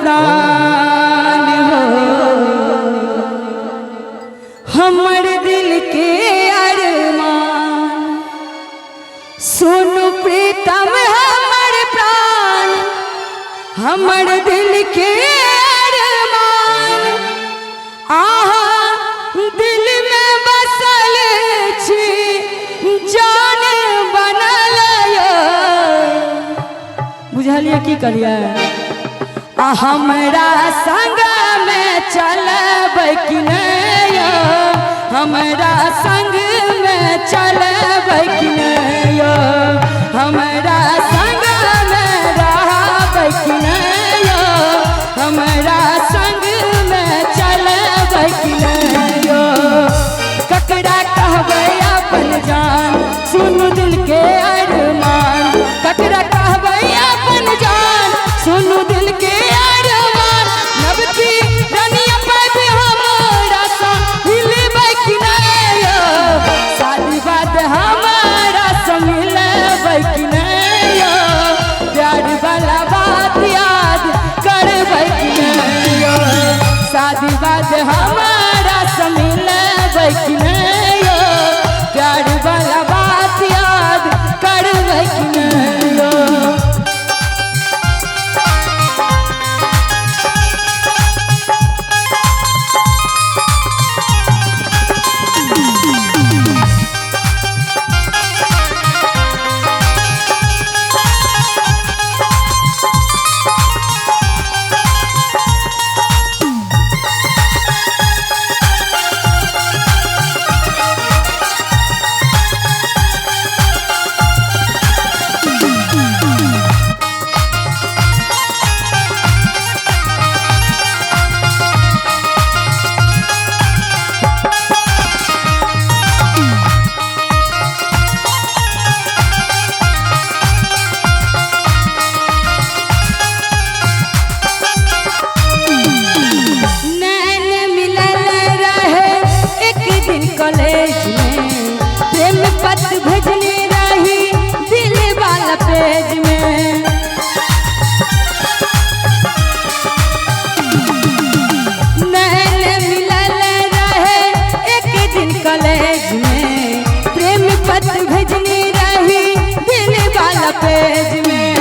प्राण हो, हमर दिल के अरमान। सोनू प्रीतम हमर प्राण, हमर दिल के अरमान। आहा दिल में बसल छी, जान बनल बुझलिए की करिए। हमरा संग में चलब कि नहीं, हमरा संग में चलब कि नहीं, हमरा संग में रहब कि नहीं, हमरा संग में चलब कि नहीं। ककरा कहबै अपन जान, सुन दिल के अरमान। ककरा कहबै अपन जान, सुन दिल के अरमान। नब की रनिया पे भी हमरा सा मिलबै कि नहीं, शादी बात हमारा सा मिलबै कि नहीं, प्यार वाला बात याद करबै कि नहीं, शादी बात हमारा सा मिलबै कि नहीं, प्यार वाला बात याद करबै कि नहीं। कॉलेज में प्रेम पत्र भेजने रही दिल वाला पेज में। नैन मिलल रहे एक दिन कॉलेज में, प्रेम पत्र भेजने रही दिल वाला पेज में।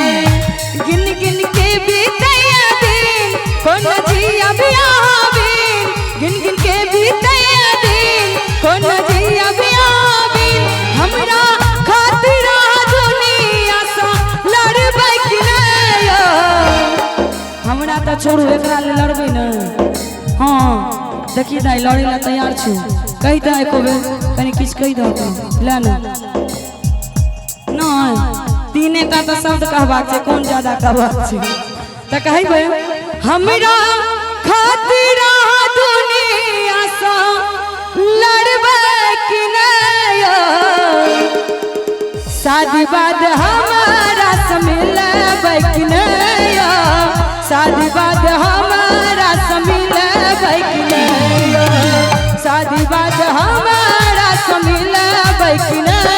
गिन गिन के बीतैया दिन, कोनो जिया बियाह बिन, गिन गिन के बीतैया दिन, कोनो जिया बियाह बिन। हमरा खातिर दुनिया सा लड़बै कि नहीं, हमरा तो छोड़ू एकरा ले लड़बै न। हाँ देखिए दाई लड़े ला तैयार छु, कही दे एको बेर कनी किछ कही दो ले न। नहीं तीने टा तो शब्द कहबाक छै, कौन ज्यादा कहबाक छै त कहबै। हमरा खातिर दुनिया सा लड़बै कि नहीं, शादी बाद हमारा से मिलबै कि नहीं, शादी बाद हमारा से मिलबै कि नहीं, शादी बाद हमारा से मिलबै कि नहीं।